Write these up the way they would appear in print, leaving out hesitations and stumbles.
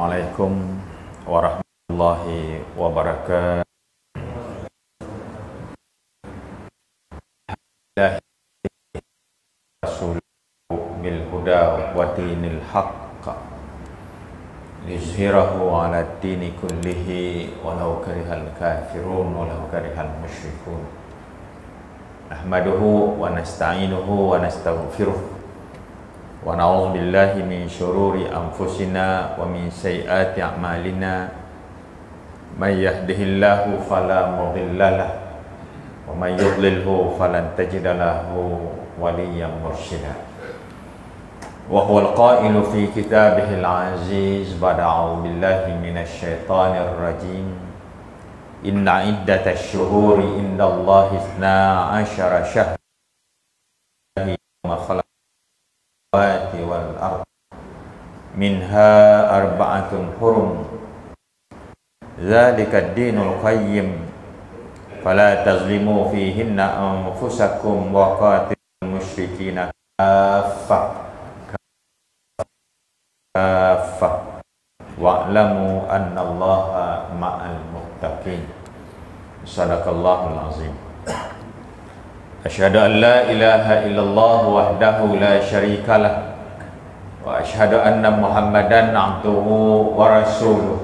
Assalamualaikum warahmatullahi wabarakatuh. Rasulullah bil huda wa dinil haqq liyuzhirahu ala dini kullihi walau karihal kafirun walau karihal musyrikun. Ahmaduhu wa nasta'inuhu wa nastaghfiruh wa na'udzu billahi min syururi anfusina wa min sayyiati a'malina. May yahdihillahu fala mudhillalah wa may yudlilhu falan tajida lahu waliyyan mursyida. Wa huwal qailu fi kitabihil aziz ba'da a'udzu billahi minasy syaithanir rajim. Inna iddatash syuhuri indallahi 12 syahran ma khalaq wal ard minha arba'atun hurum dzalika ad-dinul qayyim fala tazlimu fihinna anfusakum wa qatilul musyrikina kaffah wa'lamu annallaha ma'al muttaqin. Sadaqallahul azim. Asyhadu an la ilaha illallah wahdahu la syarikalah wa asyhadu anna Muhammadan abduhu wa rasuluh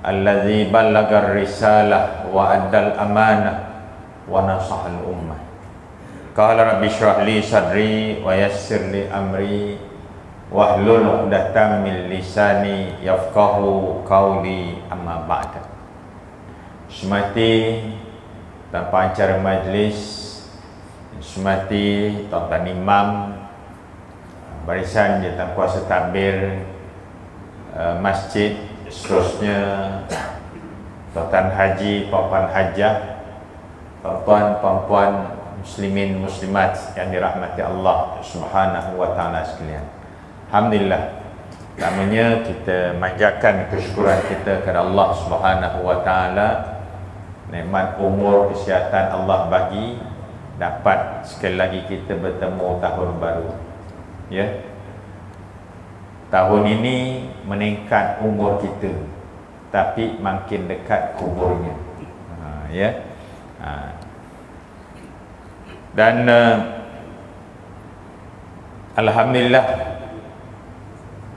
alladzi ballagar risalah wa addal amanah wa nasahal ummah. Qala rabbi shrah li sadri wa yassir li amri wahlul 'uqdatam min lisani yafqahu qawli, amma ba'da. Semati tanpa acara majlis, semati tuan-tuan imam, barisan jawatan kuasa takbir masjid, seterusnya tuan-tuan haji, puan-puan hajah, tuan-puan muslimin muslimat yang dirahmati Allah Subhanahu wa taala sekalian. Alhamdulillah, pertamanya kita manjatkan kesyukuran kita kepada Allah Subhanahu wa taala. Nikmat umur, kesihatan Allah bagi, dapat sekali lagi kita bertemu tahun baru. Ya. Tahun ini meningkat umur kita, tapi makin dekat kuburnya. Ya. Dan alhamdulillah,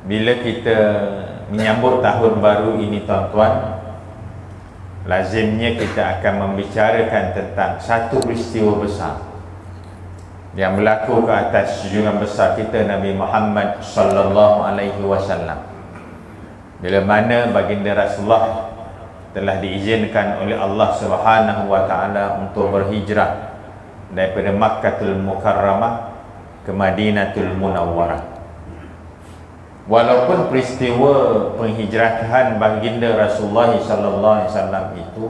bila kita menyambut tahun baru ini tuan-tuan, lazimnya kita akan membicarakan tentang satu peristiwa besar yang berlaku ke atas junjungan besar kita Nabi Muhammad sallallahu alaihi wasallam, bila mana baginda Rasulullah telah diizinkan oleh Allah Subhanahu wa taala untuk berhijrah daripada Makkahul Mukarramah ke Madinatul Munawwarah. Walaupun peristiwa penghijrahan baginda Rasulullah sallallahu alaihi wasallam itu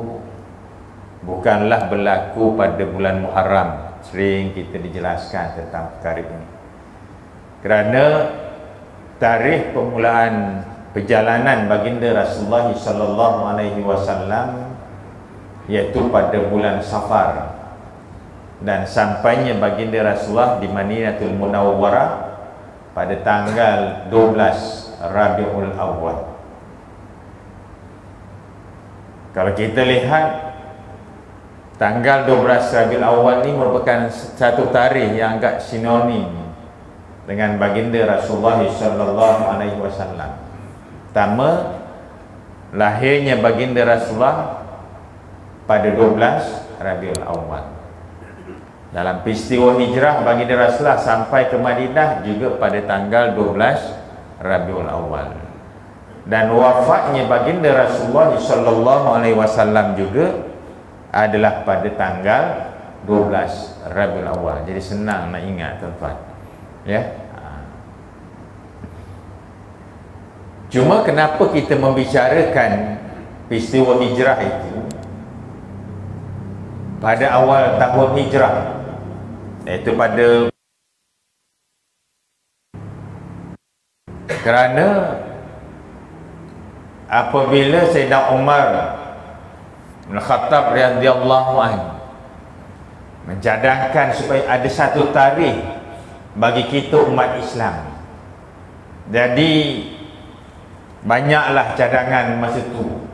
bukanlah berlaku pada bulan Muharram, sering kita dijelaskan tentang perkara ini, kerana tarikh permulaan perjalanan baginda Rasulullah sallallahu alaihi wasallam iaitu pada bulan Safar, dan sampainya baginda Rasulullah di Madinatul Munawwarah pada tanggal 12 Rabiul Awal. Kalau kita lihat, tanggal 12 Rabiul Awal ini merupakan satu tarikh yang agak sinonim dengan baginda Rasulullah sallallahu alaihi wasallam. Pertama, lahirnya baginda Rasulullah pada 12 Rabiul Awal. Dalam peristiwa hijrah baginda Rasulullah sampai ke Madinah juga pada tanggal 12 Rabiul Awal. Dan wafatnya baginda Rasulullah sallallahu alaihi wasallam juga adalah pada tanggal 12 Rabiul Awal. Jadi senang nak ingat tuan-tuan. Ya. Cuma kenapa kita membicarakan peristiwa hijrah itu pada awal tahun hijrah, iaitu pada, kerana apabila Sayyidina Umar bin Khattab radhiyallahu anhu mencadangkan supaya ada satu tarikh bagi kita umat Islam, jadi banyaklah cadangan masa tu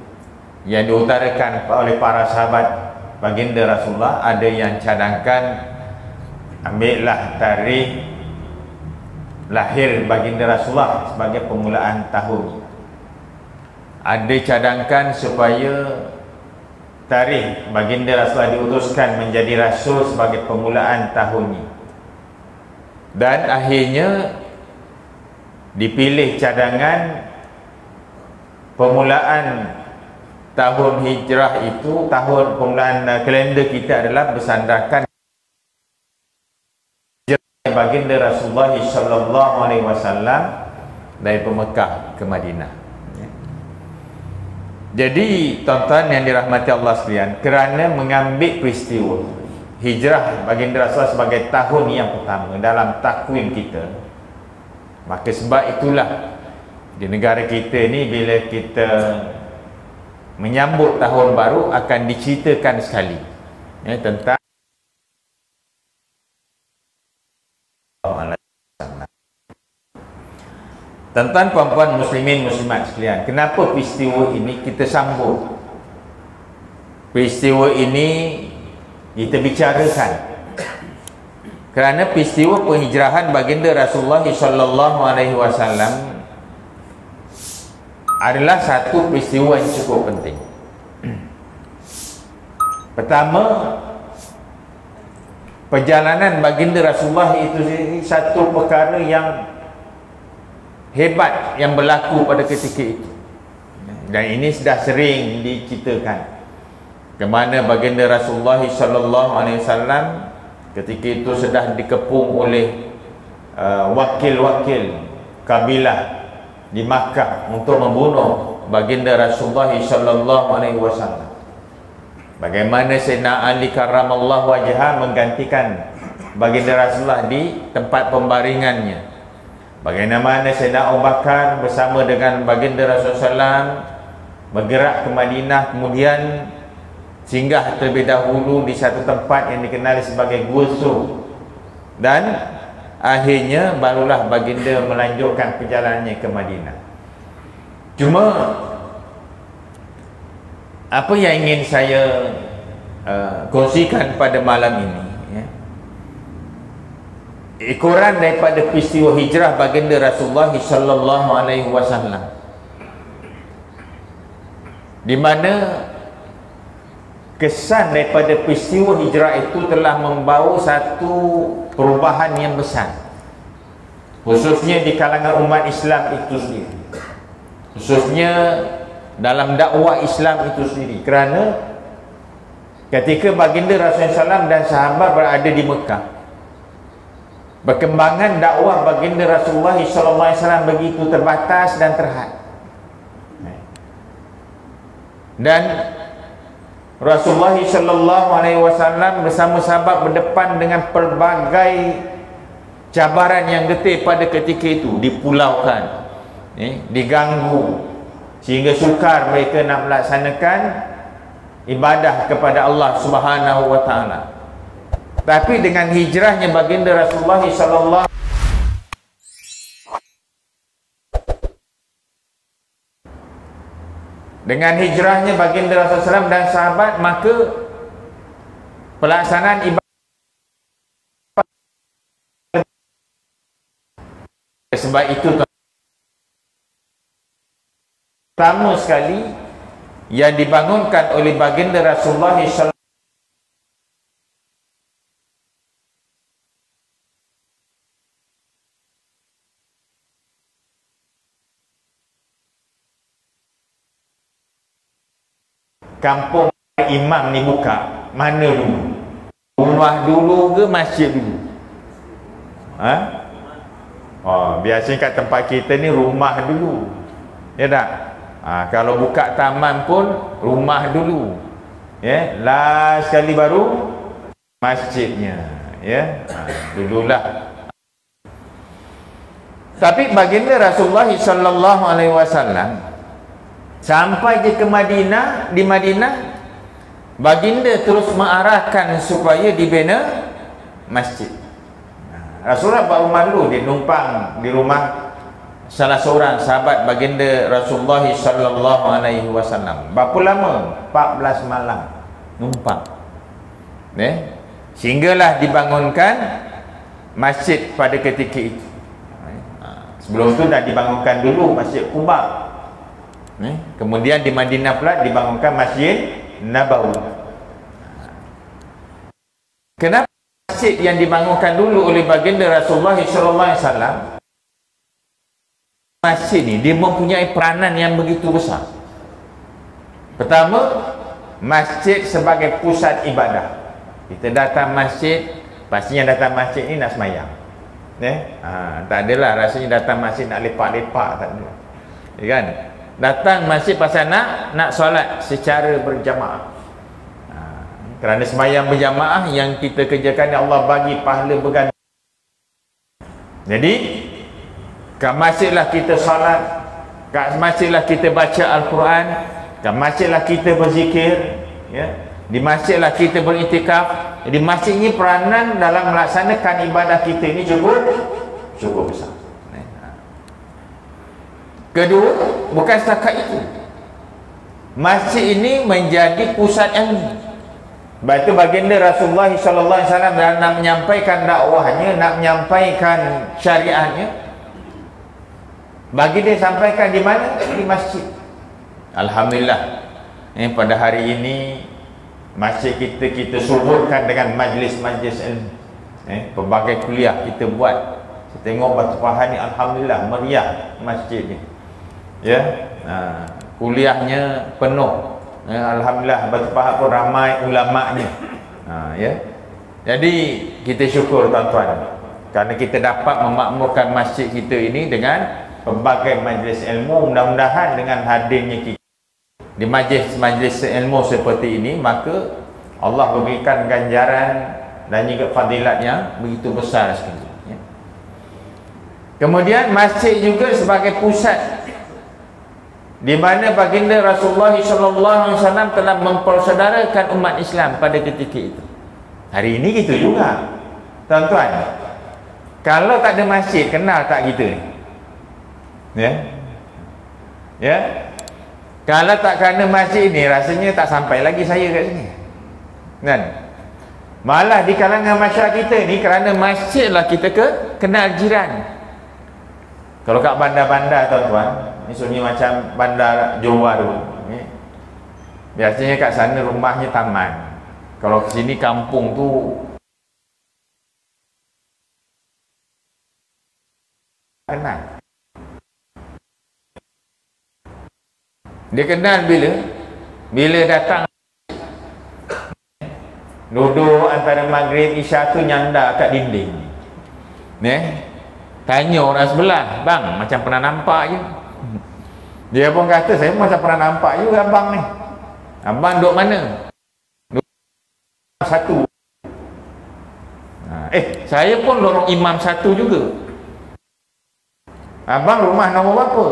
yang diutarakan oleh para sahabat baginda Rasulullah. Ada yang cadangkan ambillah tarikh lahir baginda Rasulullah sebagai permulaan tahun. Ada cadangkan supaya tarikh baginda Rasulullah diutuskan menjadi rasul sebagai permulaan tahun ini. Dan akhirnya dipilih cadangan permulaan tahun hijrah itu, tahun permulaan kalender kita adalah bersandarkan baginda Rasulullah sallallahu alaihi wasallam dari Mekah ke Madinah. Jadi tuan-tuan yang dirahmati Allah sekalian, kerana mengambil peristiwa hijrah baginda Rasulullah sebagai tahun yang pertama dalam takwim kita, maka sebab itulah di negara kita ni bila kita menyambut tahun baru akan diceritakan sekali tentang tuan-tuan puan-puan muslimin muslimat sekalian. Kenapa peristiwa ini kita sambut? Peristiwa ini kita bicarakan kerana peristiwa penghijrahan baginda Rasulullah sallallahu alaihi wasallam adalah satu peristiwa yang cukup penting. Pertama, perjalanan baginda Rasulullah itu satu perkara yang hebat yang berlaku pada ketika itu. Dan ini sudah sering diceritakan ke mana baginda Rasulullah sallallahu alaihi wasallam ketika itu sudah dikepung oleh wakil-wakil kabilah di Makkah untuk membunuh baginda Rasulullah sallallahu alaihi wasallam. Bagaimana Sayyidina Ali karramallahu wajhah menggantikan baginda Rasulullah di tempat pembaringannya. Bagaimana Sayyidina Abu Bakar bersama dengan baginda Rasulullah SAW bergerak ke Madinah, kemudian singgah terlebih dahulu di satu tempat yang dikenali sebagai Gua Sur, dan akhirnya barulah baginda melanjutkan perjalanannya ke Madinah. Cuma apa yang ingin saya kongsikan pada malam ini, ekoran daripada peristiwa hijrah baginda Rasulullah sallallahu alaihi wasallam, di mana kesan daripada peristiwa hijrah itu telah membawa satu perubahan yang besar, khususnya di kalangan umat Islam itu sendiri, khususnya dalam dakwah Islam itu sendiri. Kerana ketika baginda Rasulullah SAW dan sahabat berada di Mekah, perkembangan dakwah baginda Rasulullah SAW begitu terbatas dan terhad, dan Rasulullah SAW bersama sahabat berdepan dengan pelbagai cabaran yang getih pada ketika itu, dipulaukan, diganggu, sehingga sukar mereka nak melaksanakan ibadah kepada Allah Subhanahu wa taala. Tapi dengan hijrahnya baginda Rasulullah sallallahu dengan hijrahnya baginda Rasulullah SAW dan sahabat, maka pelaksanaan ibadah, sebab itu pertama sekali yang dibangunkan oleh baginda Rasulullah SAW kampung imam ni buka mana dulu? Rumah dulu ke masjid dulu? Biasanya kat tempat kita ni rumah dulu, ya tak? Kalau buka taman pun rumah dulu, ya. Last sekali baru masjidnya, ya. Dululah. Tapi baginda Rasulullah sallallahu alaihi wasallam sampai dia ke Madinah, di Madinah baginda terus mengarahkan supaya dibina masjid. Rasulullah baru malu dia numpang di rumah salah seorang sahabat baginda Rasulullah sallallahu alaihi wasallam. Berapa lama? 14 malam numpang. Sehinggalah dibangunkan masjid pada ketika itu. Sebelum tu dah dibangunkan dulu Masjid Quba. Kemudian di Madinah pula dibangunkan Masjid Nabawi. Kenapa masjid yang dibangunkan dulu oleh baginda Rasulullah sallallahu alaihi wasallam? Masjid ni dia mempunyai peranan yang begitu besar. Pertama, masjid sebagai pusat ibadah. Kita datang masjid, pastinya datang masjid ni nak semayang. Tak adalah rasanya datang masjid nak lepak-lepak, tak ada. Kan? Datang masjid pasal nak solat secara berjamaah. Kerana semayang berjamaah yang kita kerjakan, Allah bagi pahala berganda. Jadi kat masjidlah kita solat, kat masjidlah kita baca Al-Quran, kat masjidlah kita berzikir, di masjidlah kita beriktikaf. Jadi masjid ini peranan dalam melaksanakan ibadah kita ini cukup besar. Kedua, bukan setakat itu, masjid ini menjadi pusat ilmu. Sebab itu baginda Rasulullah sallallahu alaihi wasallam dalam nak menyampaikan dakwahnya, nak menyampaikan syariatnya, bagi dia sampaikan di mana? Di masjid. Alhamdulillah, pada hari ini masjid kita suburkan dengan majlis-majlis ilmu. Pelbagai kuliah kita buat. Saya tengok Batu Pahat ni alhamdulillah meriah masjid ni. Kuliahnya penuh. Alhamdulillah Batu Pahat pun ramai ulama'nya. Jadi kita syukur tuan-tuan, kerana kita dapat memakmurkan masjid kita ini dengan pelbagai majlis ilmu. Mudah-mudahan dengan hadirnya kita di majlis-majlis ilmu seperti ini, maka Allah berikan ganjaran dan juga fadilat yang begitu besar sekali. Kemudian masjid juga sebagai pusat di mana baginda Rasulullah SAW telah mempersaudarakan umat Islam pada ketika itu. Hari ini gitu juga, tuan-tuan. Kalau tak ada masjid, kenal tak kita ni? Kalau tak kerana masjid ni, rasanya tak sampai lagi saya kat sini. Kan? Malah di kalangan masyarakat kita ni, kerana masjid lah kita kenal jiran. Kalau kat bandar-bandar tuan-tuan, misalnya macam bandar Johor tu, biasanya kat sana rumahnya taman. Kalau ke sini kampung tu kenal. Dia kenal bila datang, duduk antara maghrib isya tu nyanda kat dinding. Tanya orang sebelah, bang macam pernah nampak je. Dia pun kata, saya macam pernah nampak juga abang ni. Abang duduk mana? Duduk satu. Saya pun lorong imam satu juga. Abang rumah nombor berapa?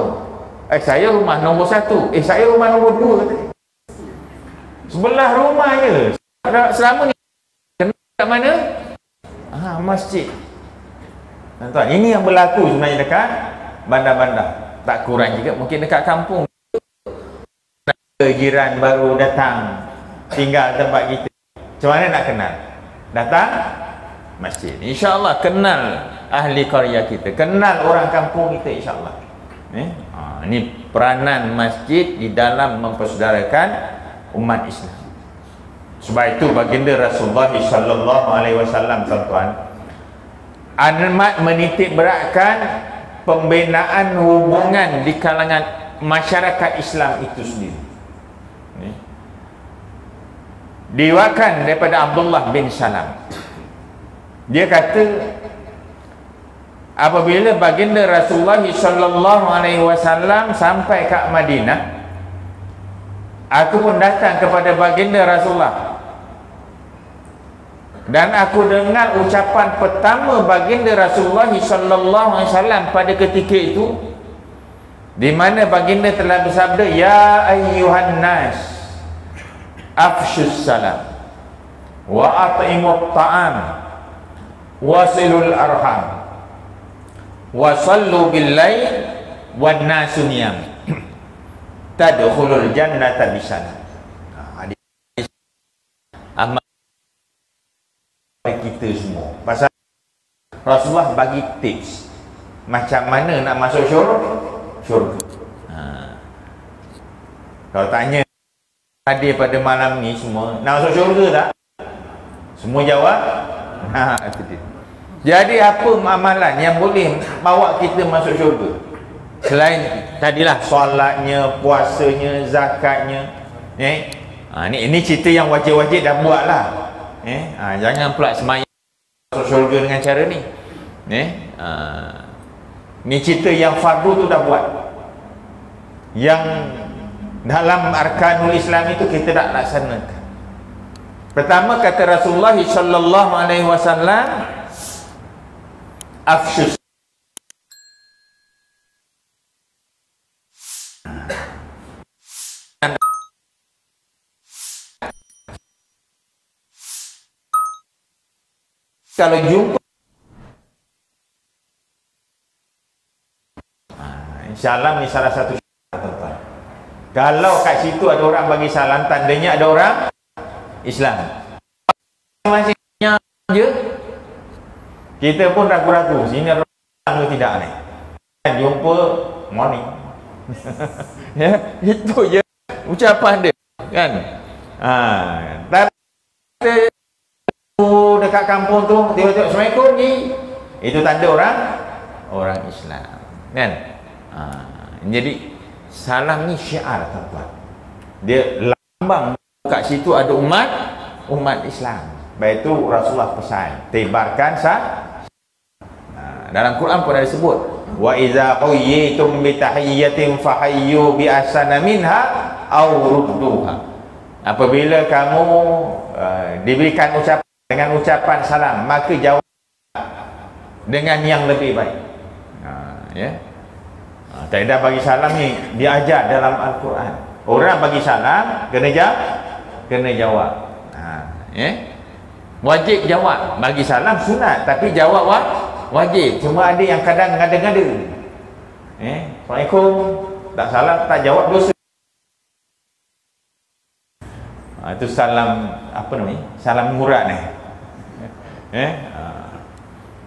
Saya rumah nombor 1. Saya rumah nombor 2. Sebelah rumah je. Selama ni kenal kat mana? Masjid. Tuan-tuan, ini yang berlaku sebenarnya dekat bandar-bandar. Tak kurang juga mungkin dekat kampung. Jiran baru datang tinggal tempat kita, macam mana nak kenal? Datang masjid. InsyaAllah kenal ahli qarya kita, kenal orang kampung kita, insyaAllah. Ini peranan masjid di dalam mempersaudarakan umat Islam. Sebab itu baginda Rasulullah sallallahu alaihi wasallam, tuan-tuan, amat menitik beratkan pembinaan hubungan di kalangan masyarakat Islam itu sendiri. Diwakilkan daripada Abdullah bin Salam. Dia kata, apabila baginda Rasulullah sallallahu alaihi wasallam sampai ke Madinah, aku pun datang kepada baginda Rasulullah, dan aku dengar ucapan pertama baginda Rasulullah sallallahu alaihi wasallam pada ketika itu, di mana baginda telah bersabda, ya ayyuhan nas afshus salam wa at'imut ta'am wasilul arham wa sallu bil lail wan nasu niyam tadkhulul jannata bisalam. Amal kita semua. Pasal Rasulullah bagi tips macam mana nak masuk syurga. Kalau tanya hadir pada malam ni semua nak masuk syurga tak? Semua jawab itu dia. Jadi apa amalan yang boleh bawa kita masuk syurga? Selain tadilah solatnya, puasanya, zakatnya. Ini cerita yang wajib-wajib dah buat lah. Jangan pula semayang masuk syurga dengan cara ni. Ni cerita yang fardu tu dah buat. Yang dalam arkanul Islam itu kita tak laksanakan. Pertama kata Rasulullah sallallahu alaihi wasallam, afshus. Kalau jumpa insya-Allah ni salah satu tuan-tuan. Kalau kat situ ada orang bagi salam, tandanya ada orang Islam. Masing-masingnya je kita pun ragu-ragu sini orang atau tidak ni. Jumpa morning. Ya, itu je ucapan dia kan. Tapi dekat kampung tu tengok-tengok Assalamualaikum ni, itu tanda orang Islam kan. Jadi salam ni syiar tuan-tuan. Dia lambang kat situ ada umat Islam. Baik itu Rasulullah pesan, tebarkan dalam Quran pun ada sebut, wa iza qayyitum bi tahiyyatin fahayyu bi ahsana minha aw rudduha. Apabila kamu diberikan ucapan dengan ucapan salam, maka jawab dengan yang lebih baik. Kaedah bagi salam ni diajar dalam Al-Quran. Orang bagi salam kena jawab. Wajib jawab. Bagi salam sunat, tapi jawab wajib. Cuma ada yang kadang ngada-ngada. Assalamualaikum, tak salam, tak jawab, dosa. Itu salam apa namanya? Salam murad ni.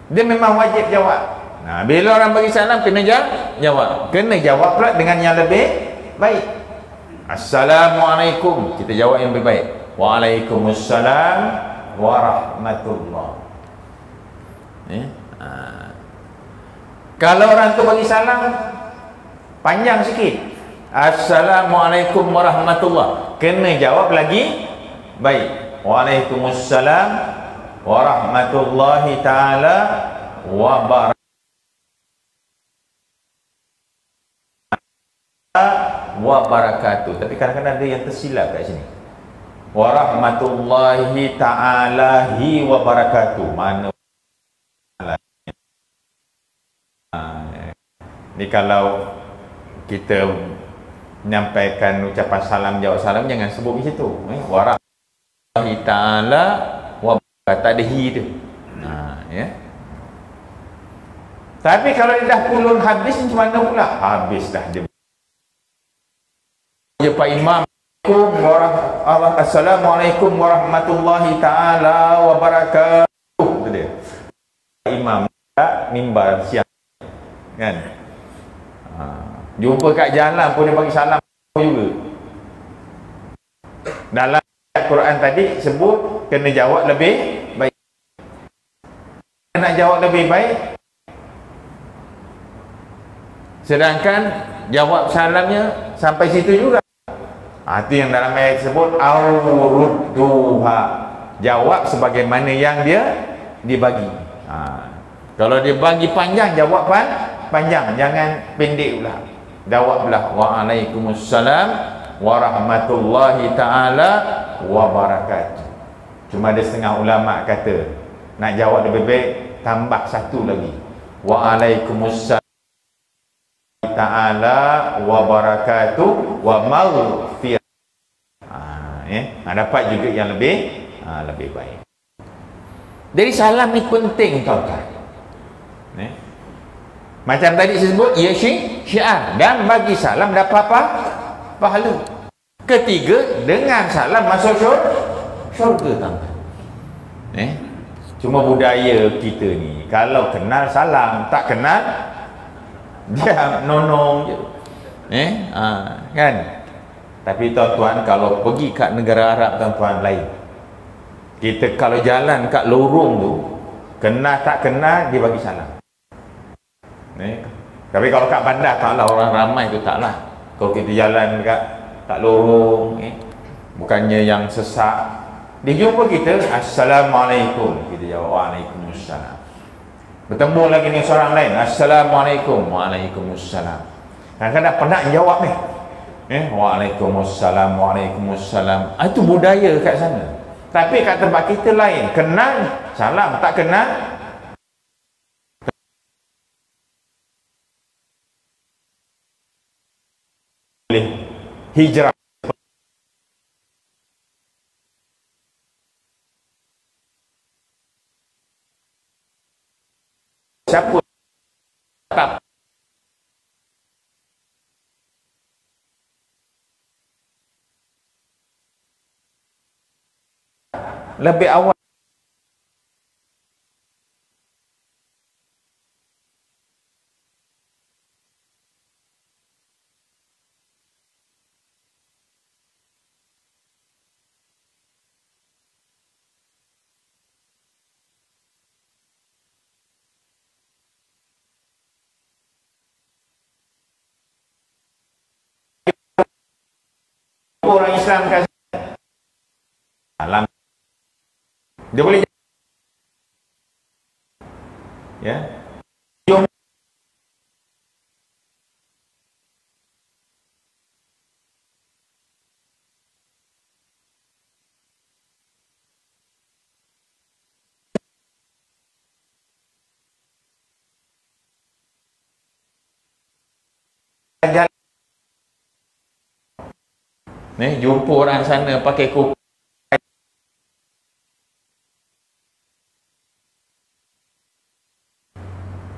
Dia memang wajib jawab. Bila orang bagi salam kena jawab. Kena jawab pula dengan yang lebih baik. Assalamualaikum, kita jawab yang lebih baik. Waalaikumsalam warahmatullah. Kalau orang tu bagi salam panjang sikit, Assalamualaikum warahmatullah, kena jawab lagi baik. Waalaikumsalam warahmatullahi ta'ala wabarakatuh. Tapi kadang-kadang ada yang tersilap kat sini. Warahmatullahi ta'ala wabarakatuh. Mana ni kalau kita menyampaikan ucapan salam, jawab salam, jangan sebut di situ. Warahmatullahi ta'ala wabarakatuh, tak ada hi tu. Tapi kalau dia dah pulun habis, macam mana pula? Habis dah dia. Pak Imam, Assalamualaikum warahmatullahi ta'ala wabarakatuh. Itu dia. Imam tak mimbar siang kan. Jumpa kat jalan pun dia bagi salam juga. Dalam Al-Quran tadi sebut kena jawab lebih baik. Nak jawab lebih baik, sedangkan jawab salamnya sampai situ juga. Itu yang dalam ayat sebut aurudduha, jawab sebagaimana yang dia dibagi. Kalau dia bagi panjang, jawab panjang, jangan pendek pula. Jawablah waalaikumsalam warahmatullahi ta'ala wabarakatuh. Cuma ada setengah ulama kata nak jawab lebih baik tambah satu lagi, waalaikumsalam ta'ala wabarakatuh wa maghfirah. Dapat juga yang lebih baik. Jadi salam ni penting tuan-tuan. Macam tadi saya sebut, ia syiar. Dan bagi salam dapat apa? Pahala. Ketiga, dengan salam masuk syurga, tuan-tuan. Cuma budaya kita ni, kalau kenal salam, tak kenal dia nonong je. Kan? Tapi tuan-tuan, kalau pergi kat negara Arab, tuan-tuan, lain. Kita kalau jalan kat lorong tu, kenal tak kenal, dia bagi salam. Tapi kalau kat bandar taklah, orang ramai tu taklah. Kalau kita jalan kat tak lorong, bukannya yang sesak, dia jumpa kita, Assalamualaikum, kita jawab Waalaikumsalam. Bertemu lagi dengan seorang lain, Assalamualaikum, Waalaikumsalam. Kadang-kadang penat jawab ni, Waalaikumsalam, Waalaikumsalam. Itu budaya kat sana. Tapi kat tempat kita lain, kenal salam, tak kenal hijrah. Siapa tak lebih awal orang Islam kat alam, dia boleh ya. Jom jumpa orang sana pakai kopi,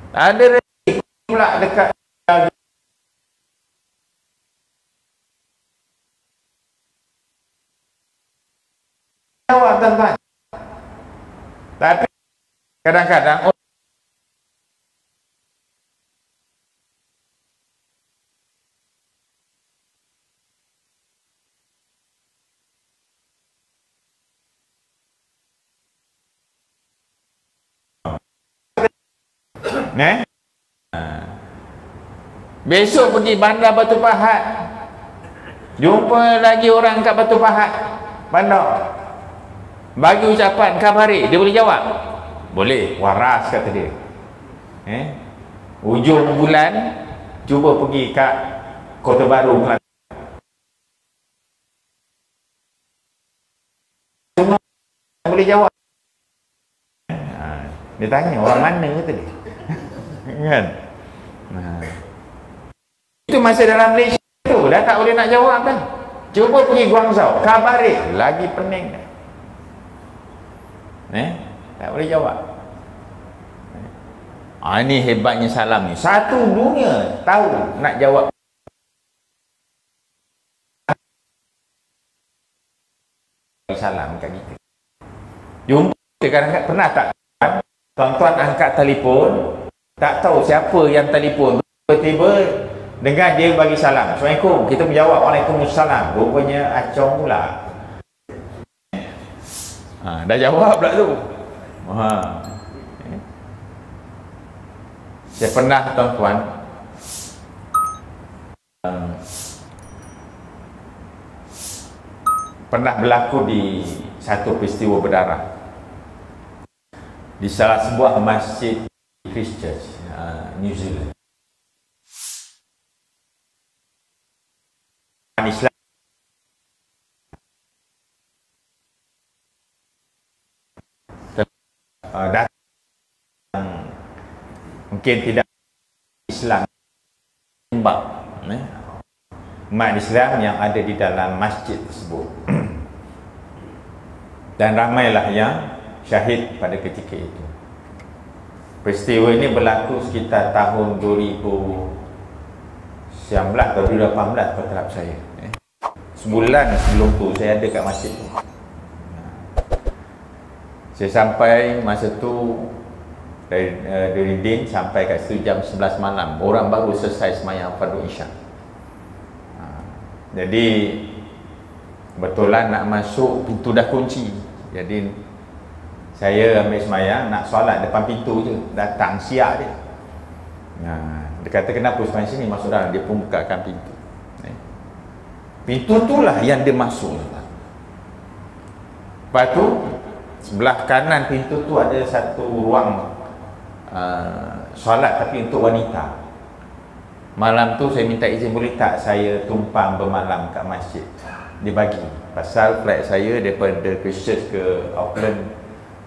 ada rezeki pula dekat jawab, tuan-tuan. Tapi kadang-kadang besok pergi bandar Batu Pahat, jumpa lagi orang kat Batu Pahat bandar, bagi ucapan khabari, dia boleh jawab? Boleh, waras kata dia. Ujung bulan cuba pergi kat Kota Baru, Kelantan, semua boleh jawab. Dia tanya orang mana kata dia. Kan? Itu masih dalam Malaysia tu, dah tak boleh nak jawab kan. Cuba pergi Guangzhou, khabari, lagi pening dah. Tak boleh jawab. Ini hebatnya salam ni, satu dunia tahu nak jawab. Salam kat kita. Jumpa kadang-kadang, pernah tak tuan-tuan angkat telefon, tak tahu siapa yang telefon, tiba-tiba dengar dia bagi salam, Assalamualaikum, kita menjawab Waalaikumsalam, rupanya acong pula. Dah jawab pula tu. Saya pernah, tuan-tuan, pernah berlaku di satu peristiwa berdarah di salah sebuah masjid Christchurch, New Zealand. Islam datang, mungkin tidak Islam, umat Islam yang ada di dalam masjid tersebut. Dan ramailah yang syahid pada ketika itu. Peristiwa ini berlaku sekitar tahun 2019 atau 2018 kalau tak saya. Sebulan sebelum tu saya ada kat masjid tu. Saya sampai masa tu dari Din sampai kat situ jam 11 malam. Orang baru selesai sembahyang fardu Isya. Jadi betulan nak masuk, pintu dah kunci. Jadi saya ambil sembahyang, nak solat depan pintu je. Datang siap dia. Dia kata kenapa sembahyang sini, masuk dalam. Dia pun bukakan pintu. Pintu itulah yang dia masuk. Lepas tu sebelah kanan pintu tu ada satu ruang solat tapi untuk wanita. Malam tu saya minta izin, boleh tak saya tumpang bermalam kat masjid. Dia bagi. Pasal flight saya daripada Christchurch ke Auckland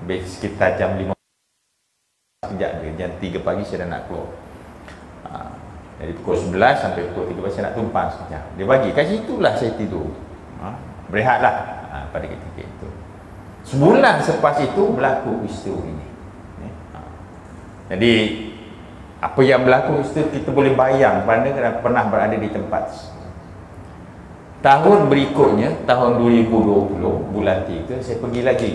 sekitar jam 5 sekejap dia, jam 3 pagi saya dah nak keluar. Jadi pukul 11 sampai pukul 3 pagi saya nak tumpang sekejap. Dia bagi, kat situlah saya tidur. Berehatlah pada ketika itu. Sebulan selepas itu berlaku peristiwa ini. Jadi apa yang berlaku itu kita boleh bayang kerana pernah berada di tempat. Tahun berikutnya, tahun 2020 bulan 3 saya pergi lagi.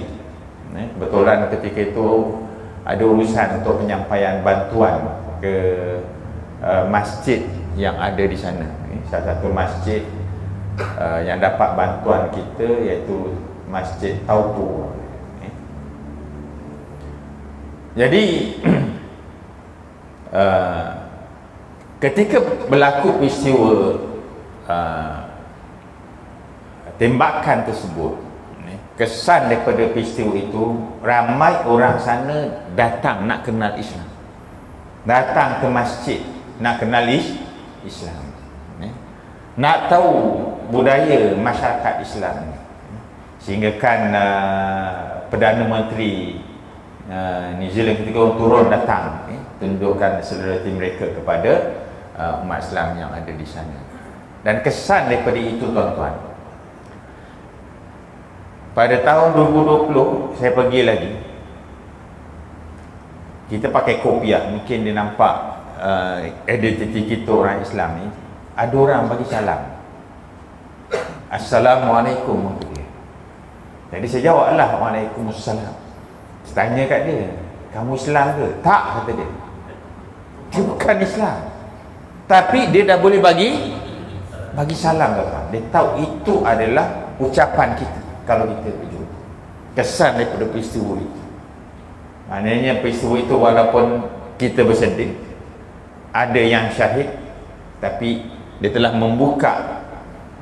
Kebetulan ketika itu ada urusan untuk penyampaian bantuan ke masjid yang ada di sana. Salah satu masjid yang dapat bantuan kita iaitu Masjid Taupu. Jadi ketika berlaku peristiwa tembakan tersebut, kesan daripada peristiwa itu, ramai orang sana datang nak kenal Islam, datang ke masjid nak kenal Islam, nak tahu budaya masyarakat Islam. Sehingga kan Perdana Menteri New Zealand ketika orang turun datang tunjukkan solidariti mereka kepada umat Islam yang ada di sana. Dan kesan daripada itu, tuan-tuan, pada tahun 2020 saya pergi lagi. Kita pakai kopiah, mungkin dia nampak identiti kita orang Islam ni. Ada orang bagi salam, Assalamualaikum. Jadi saya jawablah, Waalaikumsalam. Saya tanya kat dia, kamu Islam ke? Tak, kata dia. Dia bukan Islam, tapi dia dah boleh bagi salam, tuan-tuan. Dia tahu itu adalah ucapan kita kalau kita berjumpa. Kesan daripada peristiwa itu, maknanya peristiwa itu walaupun kita bersedih, ada yang syahid, tapi dia telah membuka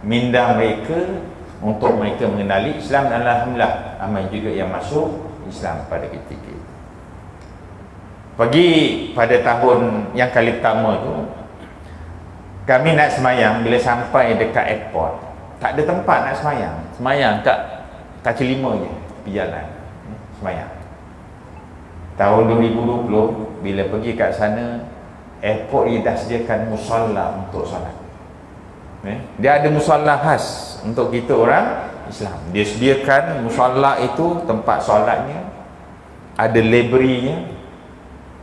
minda mereka untuk mereka mengenali Islam. Dan alhamdulillah ramai juga yang masuk Islam pada ketika itu. Pergi pada tahun yang kali pertama tu, kami nak semayang. Bila sampai dekat airport, tak ada tempat nak semayang kat kaki 5 je tepi jalan semayang. Tahun 2020 bila pergi kat sana, airport dia dah sediakan musalla untuk solat. Dia ada musalla khas untuk kita orang Islam. Dia sediakan musalla itu, tempat solatnya, ada library-nya,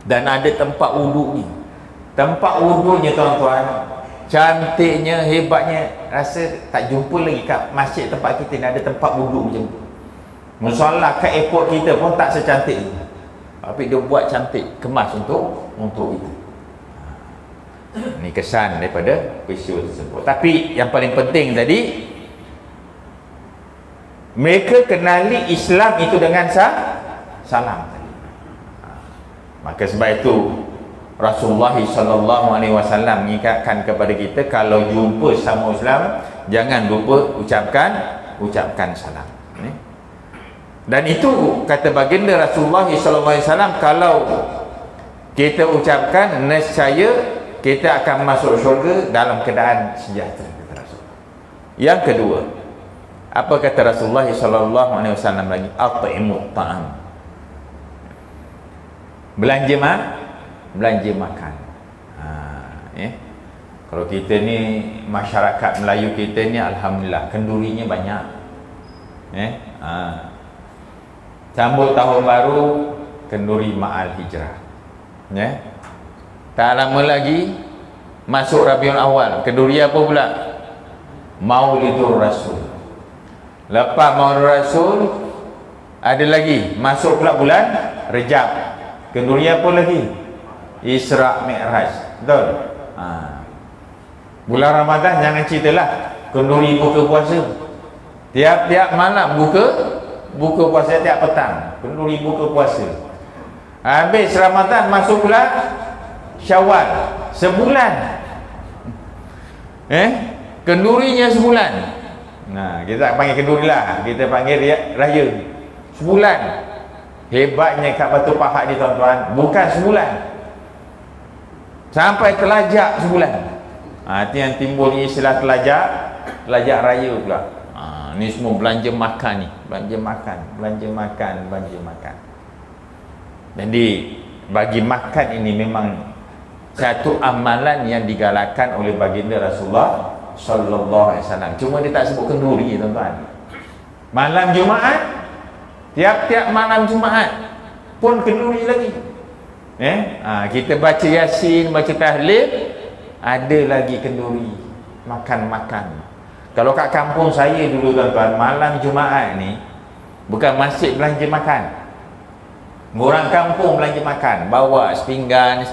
dan ada tempat wuduknya. Tempat wuduknya, tuan-tuan, cantiknya, hebatnya, rasa tak jumpa lagi kat masjid tempat kita ni ada tempat wuduk macam tu. Musalla kat airport kita pun tak secantik itu, tapi dia buat cantik, kemas untuk itu. Ini kesan daripada peristiwa tersebut. Tapi yang paling penting tadi, mereka kenali Islam itu dengan salam tadi. Maka sebab itu Rasulullah SAW mengingatkan kepada kita, kalau jumpa sama Islam jangan lupa ucapkan salam. Dan itu kata baginda Rasulullah SAW, kalau kita ucapkan, nescaya kita akan masuk syurga dalam keadaan sejahtera, kata Rasulullah. Yang kedua, apa kata Rasulullah SAW lagi? At'imut ta'am, belanja makan. Kalau kita ni, masyarakat Melayu kita ni, alhamdulillah kendurinya banyak. Sambut tahun baru, kenduri ma'al hijrah. Ya. Tak lama lagi masuk Rabiul Awal. Kenduri apa pula? Maulidur Rasul. Lepas Maulid Rasul ada lagi masuk pula bulan Rejab. Kenduri apa lagi? Isra Mi'raj. Betul? Bulan Ramadan jangan ceritalah. Kenduri buka puasa. Tiap-tiap malam buka puasa, tiap petang kenduri buka puasa. Habis Ramadan masuk bulan Syawal, sebulan. Kendurinya sebulan. Nah, kita tak panggil kenduri lah, kita panggil raya. Sebulan. Hebatnya kat Batu Pahat ni tuan-tuan, bukan sebulan, sampai telajak sebulan. Itu yang timbul istilah telajak raya pula. Ni semua belanja makan ni, belanja makan. Jadi bagi makan ini memang satu amalan yang digalakkan oleh baginda Rasulullah sallallahu alaihi wasallam. Cuma dia tak sebut kenduri, tuan-tuan. Malam Jumaat, tiap-tiap malam Jumaat pun kenduri lagi. Kita baca Yasin, baca tahlil, ada lagi kenduri, makan. Kalau kat kampung saya dulu, tuan-tuan, malam Jumaat ni bukan masjid belanja makan. Orang kampung belanja makan, bawa sepinggan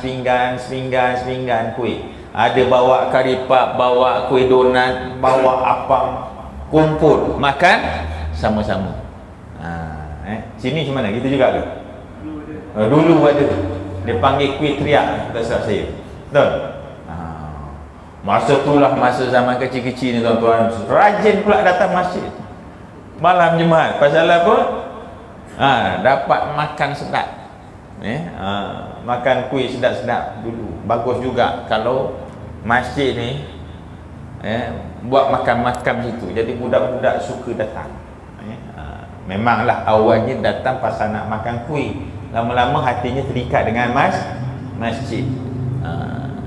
kuih. Ada bawa karipap, bawa kuih donat, bawa apam, kumpul makan sama-sama. Sini macam mana? Gitu juga ke? Dulu ada. Dia panggil kuih teriak, tak salah saya. Betul? Masa itulah masa zaman kecil-kecil ni, tuan-tuan, rajin pula datang masjid malam Jumaat. Pasal apa? Dapat makan sedap. Makan kuih sedap-sedap dulu. Bagus juga kalau masjid ni buat makan-makan situ. Jadi budak-budak suka datang. Memanglah awalnya datang pasal nak makan kuih. Lama-lama hatinya terikat dengan masjid.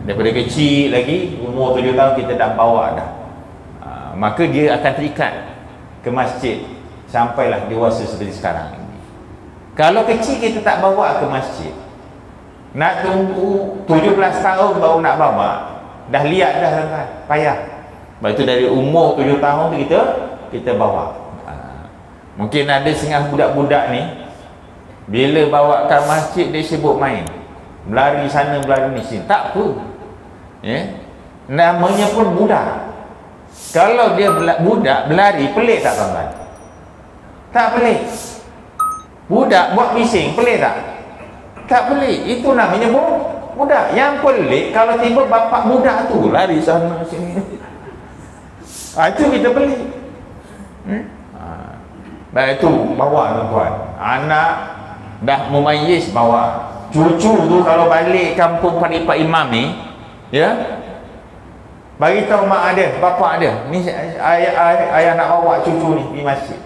Daripada kecil lagi, umur 7 tahun kita dah bawa dah. Maka dia akan terikat ke masjid sampailah dewasa seperti sekarang ini. Kalau kecil kita tak bawa ke masjid, nak tunggu 17 tahun baru nak bawa, dah lihat dah, kan? Payah. Lepas itu dari umur 7 tahun tu kita bawa. Mungkin ada setengah budak-budak ni, bila bawa ke masjid dia sibuk main, berlari sana berlari ni sini. Tak apa, namanya pun budak. Kalau dia budak berlari, pelik tak, tuan-tuan? Tak pelik. Budak buat bising, pelik tak? Tak pelik. Itu namanya budak. Yang pelik kalau tiba bapak budak tu lari sana sini. Itu kita pelik. Baik, itu bawa, tuan-tuan. Anak dah memayis bawa. Cucu tu kalau balik kampung Pak Imam ni, bagi tahu mak ada, bapak ada, ni ayah nak bawa cucu ni di masjid.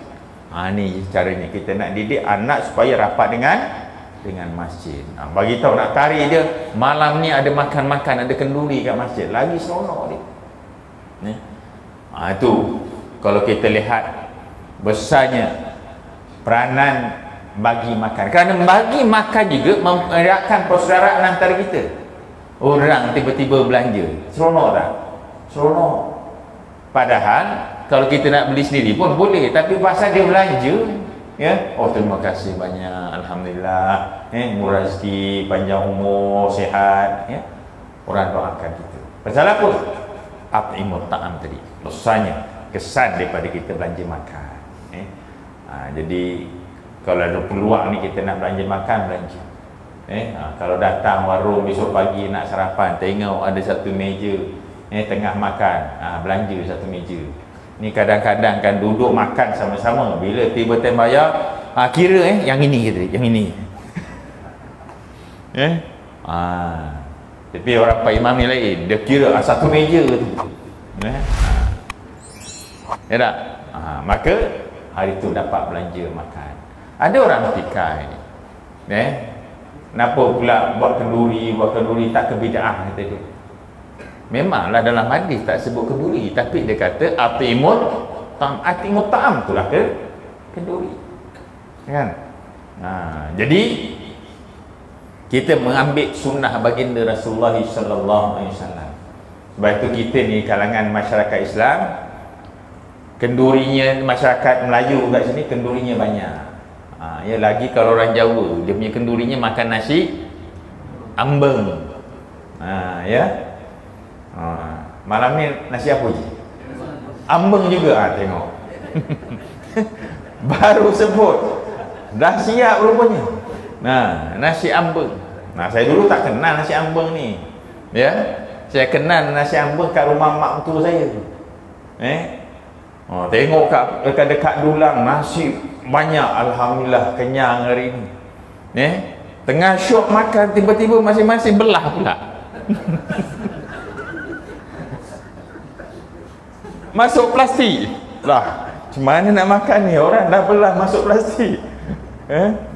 Ni caranya kita nak didik anak supaya rapat dengan masjid. Bagi tahu, nak tarik dia malam ni ada makan-makan, ada kenduri kat masjid, lagi seronok dia. Itu kalau kita lihat besarnya peranan bagi makan. Kerana bagi makan juga mengeratkan persaudaraan antara kita. Orang tiba-tiba belanja, seronok tak? Seronok. Padahal kalau kita nak beli sendiri pun boleh, tapi pasal dia belanja, terima kasih banyak, alhamdulillah, murah rezeki, panjang umur, sihat, orang doakan kita. Pasal apa? At'imut ta'am tadi, dosanya kesan daripada kita belanja makan. Jadi kalau ada peluang ni kita nak belanja makan, belanja. Kalau datang warung besok pagi nak sarapan, tengok ada satu meja, tengah makan, belanja satu meja. Ni kadang-kadang kan duduk makan sama-sama, bila tiba time bayar, kira yang ini kita, yang ini. Tapi orang Pak Imam ni lain, dia kira satu meja tu. Tak? Maka hari tu dapat belanja makan. Ada orang tikai, kenapa pula buat kenduri tak kebidaah, kata dia. Memanglah dalam hadis tak sebut kenduri, tapi dia kata at'imut ta'am itulah kenduri, kan? Jadi Kita mengambil sunnah baginda Rasulullah sallallahu alaihi wasallam. Sebab itu kita ni kalangan masyarakat Islam, kendurinya masyarakat Melayu kat sini kendurinya banyak. Ya lagi kalau orang Jawa, dia punya kendurinya makan nasi ambeng. Ya. Malam ni nasi apa je? Ambeng juga. Tengok. Baru sebut dah siap rupanya. Nasi ambeng. Saya dulu tak kenal nasi ambeng ni. Ya. Saya kenal nasi ambeng kat rumah mak mentua saya tu. Tengok kat dekat dulang nasi banyak, alhamdulillah kenyang hari ni. Tengah syok makan, tiba-tiba masing-masing belah pula. Masuk plastik. Lah, macam mana nak makan ni? Orang dah belah masuk plastik.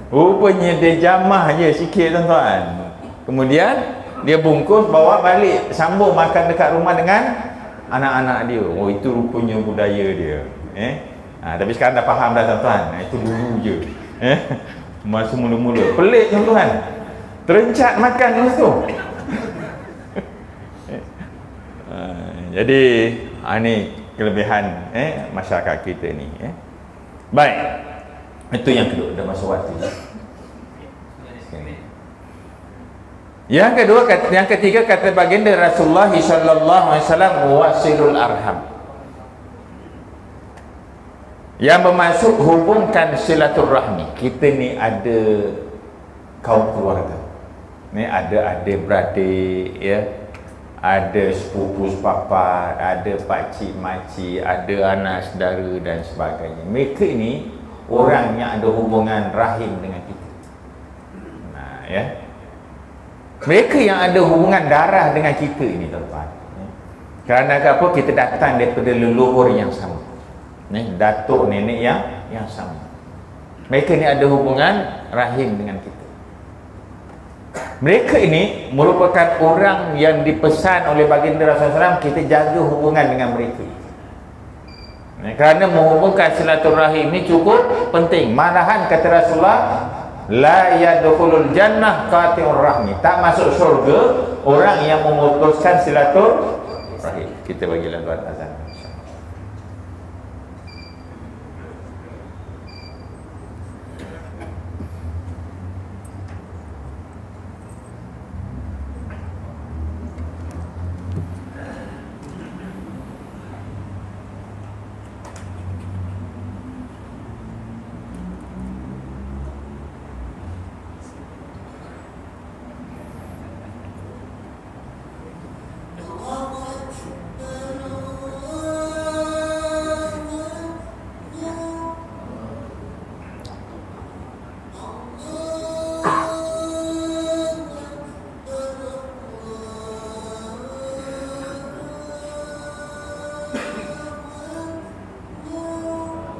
Rupanya dia jamah je sikit tuan-tuan. Kemudian dia bungkus bawa balik, sambung makan dekat rumah dengan anak-anak dia. Itu rupanya budaya dia. Tapi sekarang dah faham dah tuan-tuan. Itu dulu je. Masa mula-mula pelik tuan-tuan. Terencat makan masa tu. Jadi ni kelebihan masyarakat kita ni. Baik. Itu yang kedua, dah masuk waktu. Yang ketiga kata baginda Rasulullah sallallahu alaihi wasallam, wasilul arham. Yang bermaksud hubungkan silaturahmi. Kita ni ada kaum keluarga. Ni ada adik-beradik, ya. Ada sepupu sepapat, ada pakcik makcik, ada anak saudara dan sebagainya. Mereka ni orang yang ada hubungan rahim dengan kita. Ya. Mereka yang ada hubungan darah dengan kita ini tuan-tuan. Kerana apa? Kita datang daripada leluhur yang sama. Datuk nenek yang sama. Mereka ni ada hubungan rahim dengan kita. Mereka ini merupakan orang yang dipesan oleh baginda Rasulullah SAW, kita jaga hubungan dengan mereka. Kerana menghubungkan silaturahim ini cukup penting. Malahan kata Rasulullah, la yadkhulul jannah qati'ur rahmi. Tak masuk syurga orang yang memutuskan silaturahim. Kita bagi laluan azan.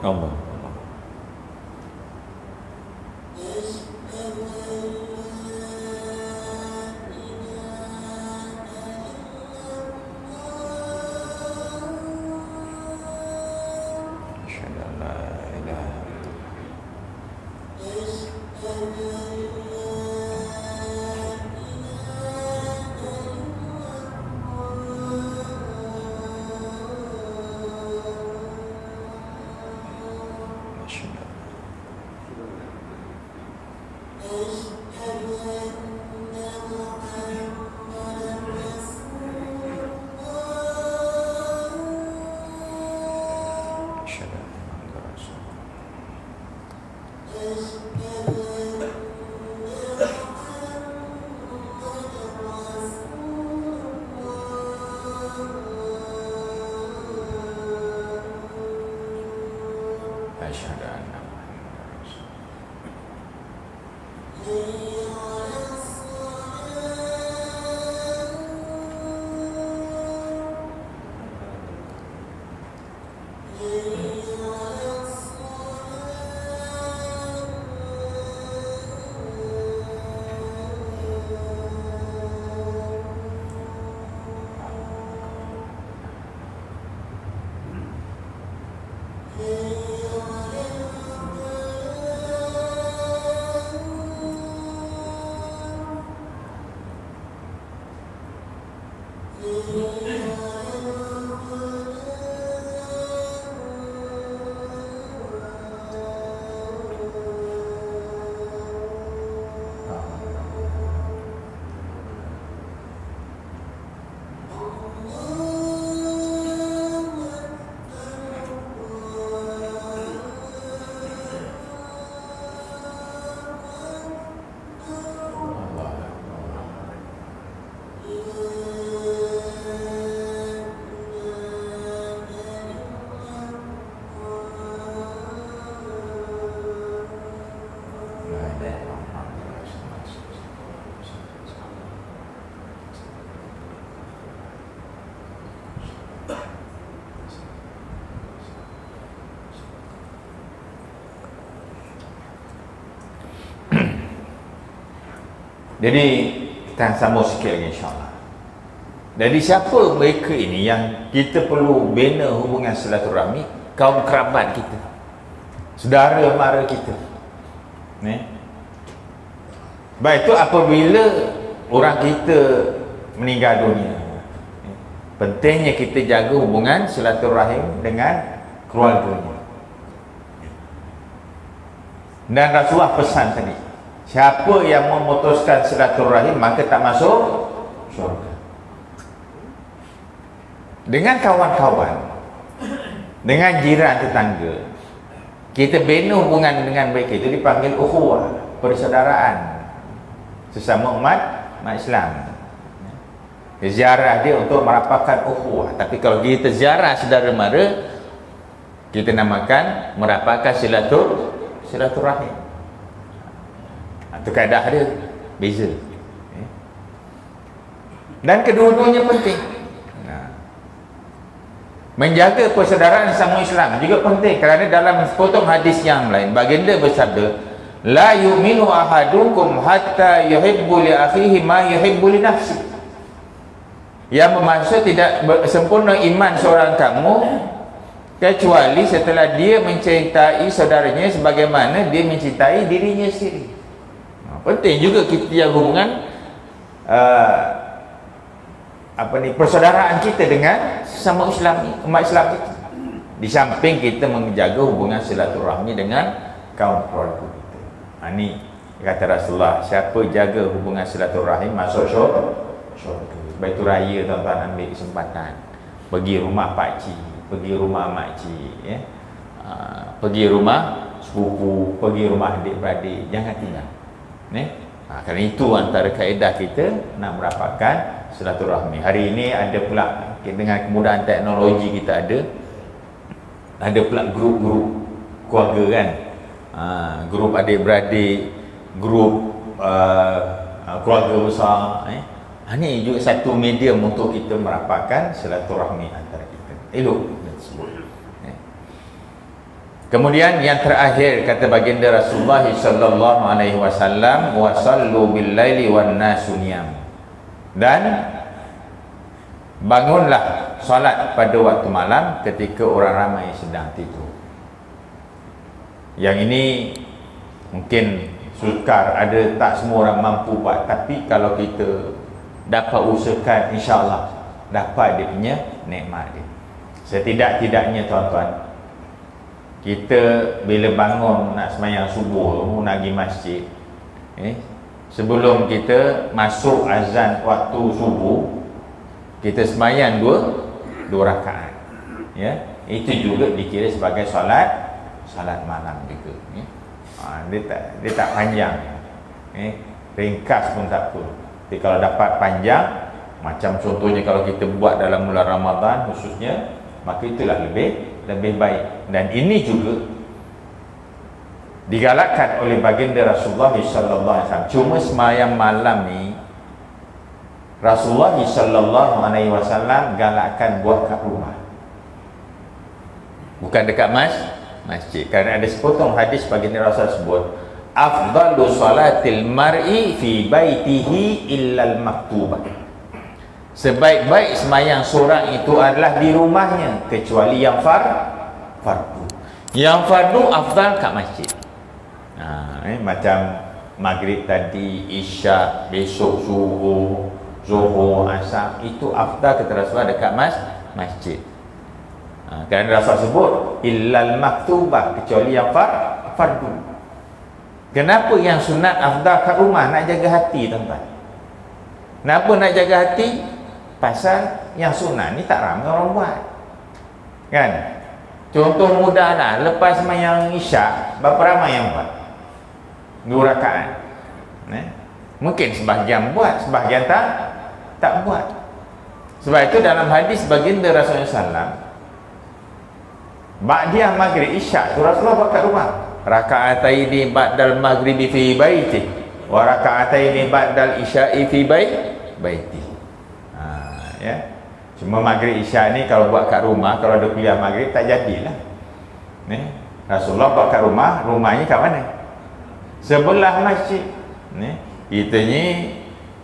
Allah. Jadi kita sambung sikit lagi insya-Allah. Jadi siapa mereka ini yang kita perlu bina hubungan silaturahmi? Kaum kerabat kita, saudara mara kita. Baik, itu apabila orang kita meninggal dunia, pentingnya kita jaga hubungan silaturahim dengan keluarganya. Dan Rasulullah pesan tadi, siapa yang memutuskan silaturahim maka tak masuk syurga. Dengan kawan-kawan, dengan jiran tetangga, kita bina hubungan dengan mereka, itu dipanggil ukhuwah, persaudaraan sesama umat Islam. Ziarah dia untuk merapatkan ukhuwah. Tapi kalau kita ziarah saudara mara, kita namakan merapatkan silaturahim. Itu kaedah dia, beza. Dan kedua-duanya penting. Menjaga persaudaraan sesama Islam juga penting, kerana dalam sepotong hadis yang lain baginda bersabda, la yu'minu ahadukum hatta yuhibbu li akhihi ma yuhibbu li nafsi. Yang bermaksud tidak sempurna iman seorang kamu kecuali setelah dia mencintai saudaranya sebagaimana dia mencintai dirinya sendiri. Penting juga kita jaga hubungan persaudaraan kita dengan sesama Islam, umat Islam kita. Di samping kita menjaga hubungan silaturahmi dengan kaum keluarga kita. Ini kata Rasulullah, siapa jaga hubungan silaturahim masuk syurga. Baitur raya, tuan-tuan ambil kesempatan pergi rumah pakcik, pergi rumah makcik, pergi rumah sepupu, pergi rumah adik-beradik, jangan tinggal. Kerana itu antara kaedah kita nak merapatkan silaturahmi. Hari ini ada pula, dengan kemudahan teknologi kita ada pula grup-grup keluarga kan, grup adik-beradik, grup keluarga besar. Ini juga satu medium untuk kita merapatkan silaturahmi antara kita. Elok tersebut. Kemudian yang terakhir kata baginda Rasulullah sallallahu alaihi wasallam, wa sallu bil laili wan nasu niyam. Dan bangunlah solat pada waktu malam ketika orang ramai sedang tidur. Yang ini mungkin sukar, ada tak semua orang mampu buat, tapi kalau kita dapat usahakan, insya-Allah dapat dia punya nikmat dia. Setidak-tidaknya tuan-tuan, kita bila bangun nak sembahyang subuh, nak pergi masjid, sebelum kita masuk azan waktu subuh, kita sembahyang dua rakaat. Itu juga dikira sebagai solat malam juga. Dia tak panjang, ringkas pun tak apa. Tapi kalau dapat panjang, macam contohnya kalau kita buat dalam bulan Ramadan khususnya, maka itulah lebih baik. Dan ini juga digalakkan oleh baginda Rasulullah sallallahu alaihi wasallam. Cuma sembahyang malam ni Rasulullah sallallahu alaihi wasallam galakkan buat kat rumah, bukan dekat masjid. Kerana ada sepotong hadis baginda Rasul sebut, afdalu salatil mar'i fi baitihi illal maktubah. Sebaik-baik sembahyang seorang itu adalah di rumahnya kecuali yang fardu. Yang fardu afdal kat masjid. Macam maghrib tadi, isyak, besok subuh, zuhur, asar, itu afdal kata Rasulullah dekat masjid. Kerana Rasul sebut illal maktubah, kecuali yang fardu. Kenapa yang sunat afdal kat rumah? Nak jaga hati, tuan-tuan. Kenapa nak jaga hati? Pasal yang sunat ni tak ramai orang buat, kan? Contoh mudah lah, lepas sembahyang isyak, berapa ramai yang buat? 2 rakaat. Mungkin sebahagian buat, sebahagian tak buat. Sebab itu dalam hadis baginda Rasulullah SAW, ba'diyah maghrib isyak tu Rasulullah buat kat rumah. Raka'ataini ba'dal maghribi fi baiti wa raka'ataini ba'dal isya'i fi baiti. Cuma maghrib isyak ni kalau buat kat rumah, kalau ada kuliah maghrib tak jadilah. Rasulullah buat kat rumah, rumahnya kat mana? Sebelah masjid. Kita ni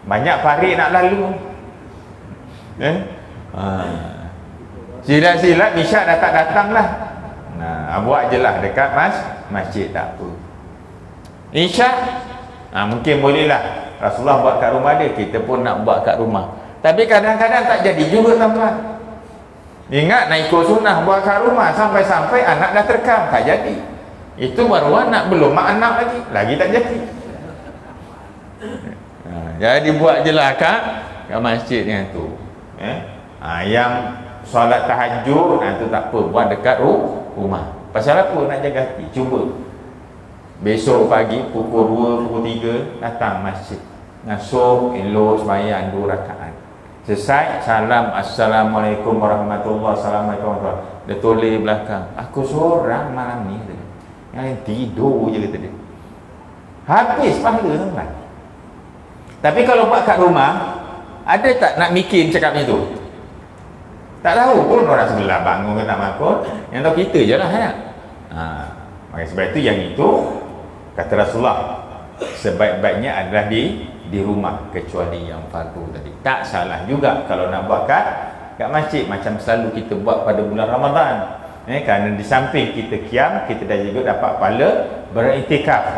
banyak parik nak lalu. Silat-silat isyak datang lah. Nah, buat je lah dekat masjid, tak apa. Isyak mungkin boleh lah Rasulullah buat kat rumah dia, kita pun nak buat kat rumah. Tapi kadang-kadang tak jadi juga tuan-tuan. Ingat nak ikut sunnah buat kat rumah, sampai-sampai anak dah terkam, tak jadi. Itu baru anak, belum mak anak lagi tak jadi. Jadi buat je lah kat masjid yang tu. Yang solat tahajud tu tak apa, buat dekat rumah. Pasal apa nak jaga hati? Cuba besok pagi pukul 2, pukul 3 datang masjid, ngasuh elok sembahyang 2 rakaat. Selesai salam, assalamualaikum warahmatullahi wabarakatuh. Dia tulis belakang, aku seorang malam ni yang tidur je kata dia. Habis pahala tuan. Tapi kalau buat kat rumah, ada tak nak mikir cakap macam tu? Tak tahu pun orang sebelah bangun ke tak bangun, yang tahu kita je lah. Maka sebab itu yang itu kata Rasulullah, sebaik-baiknya adalah di rumah, kecuali yang fardu tadi. Tak salah juga kalau nak buat kat masjid, macam selalu kita buat pada bulan Ramadan. Kerana di samping kita qiyam, kita dah juga dapat pahala beriktikaf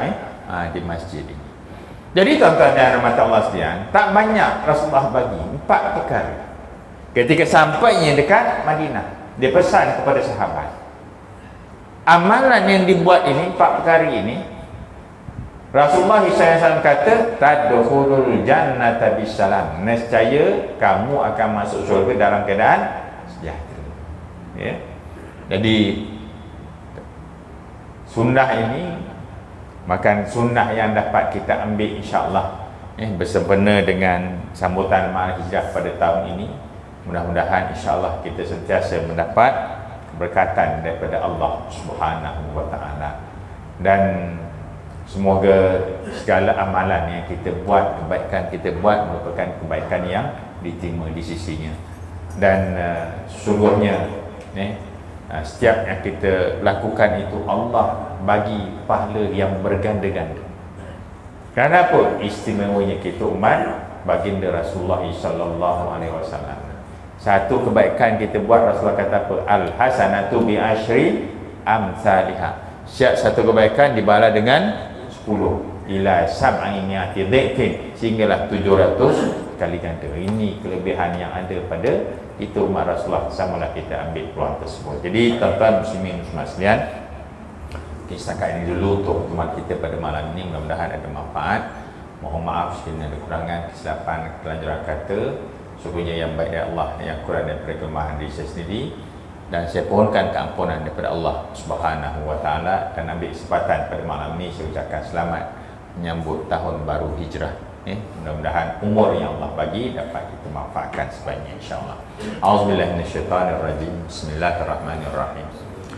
di masjid ini. Jadi tuan-tuan dan rahmat Allah sekalian, tak banyak Rasulullah bagi 4 perkara. Ketika sampainya dekat Madinah, dia pesan kepada sahabat, amalan yang dibuat ini, 4 perkara ini, Rasulullah SAW kata, tadkhulul jannata bisalam, nescaya kamu akan masuk syurga dalam keadaan sejahtera. Jadi sunnah ini makan sunnah yang dapat kita ambil insya-Allah bersempena dengan sambutan Ma'al Hijrah pada tahun ini. Mudah-mudahan insya-Allah kita sentiasa mendapat keberkatan daripada Allah Subhanahu wa taala, dan semoga segala amalan yang kita buat, kebaikan kita buat, merupakan kebaikan yang diterima di sisinya. Dan sesungguhnya setiap yang kita lakukan itu Allah bagi pahala yang berganda-ganda. Kenapa? Istimewanya kita umat baginda Rasulullah sallallahu alaihi wasallam. Satu kebaikan kita buat, Rasulullah kata apa? Al-hasanatu bi asyri amsalihah. Setiap satu kebaikan dibalas dengan 10 ila sab'i mi'ati dhifin, sehinggalah 700 kali ganda. Ini kelebihan yang ada pada kita umat Rasulullah, samalah kita ambil peluang tersebut. Jadi tuan-tuan muslimin muslimat sekalian, setakat ini dulu untuk pertemuan kita pada malam ini. Mudah-mudahan ada manfaat. Mohon maaf sekiranya ada kekurangan, kesilapan, kelanjuran kata. Sungguhnya yang baik dari Allah, yang kurang daripada kelemahan diri saya sendiri, dan saya pohonkan keampunan daripada Allah Subhanahu wa taala. Dan ambil kesempatan pada malam ini saya ucapkan selamat menyambut tahun baru hijrah. Mudah-mudahan umur yang Allah bagi dapat kita manfaatkan sebaiknya insya-Allah. Auzubillahi minasyaitonirrajim. Bismillahirrahmanirrahim.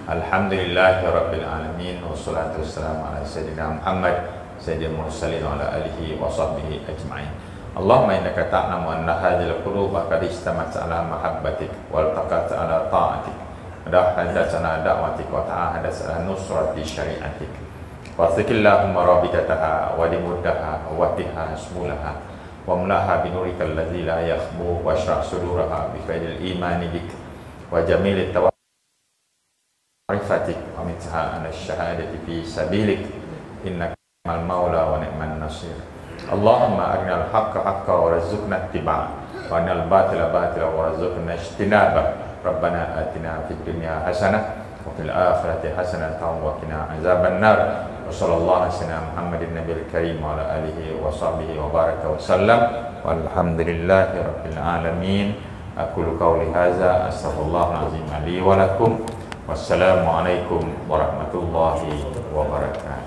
Alhamdulillahirabbil alamin, wassalatu wassalamu ala sayyidina Muhammad sayyidil mursalin wa ala alihi wa sahbihi ajma'in. Allahumma innaka ta'lamu anna hadhil quluba qad istamat ala mahabbatik wal taqat ala ta'atik wa hadat ala da'watik wa ta'ahadat ala nusrati syari'atik wa thikillahumma rabitataha wa dimuddaha wa tiha smulaha wa mulaha binurika alladhi la yakhbu wa shrah suduraha bi faidil imani bik wa jamilit tawarifatik wa mitha ala syahadati fi sabilik innaka al maula wa ni'man nasir. Allahumma arinal haqqa haqqa wa razuqna ittiba'a wa arinal batila batila wa razuqna ijtinaba. Rabbana atina fid dunya hasanah wa fil akhirati hasanah wa qina azaban nar. Wa sallallahu ala Muhammadin nabiyil karim wa ala alihi wa sahbihi wa baraka wa sallam. Walhamdulillahi rabbil alamin. Aqulu qawli hadza astaghfirullahal azim li wa lakum. Wassalamu alaikum warahmatullahi wabarakatuh.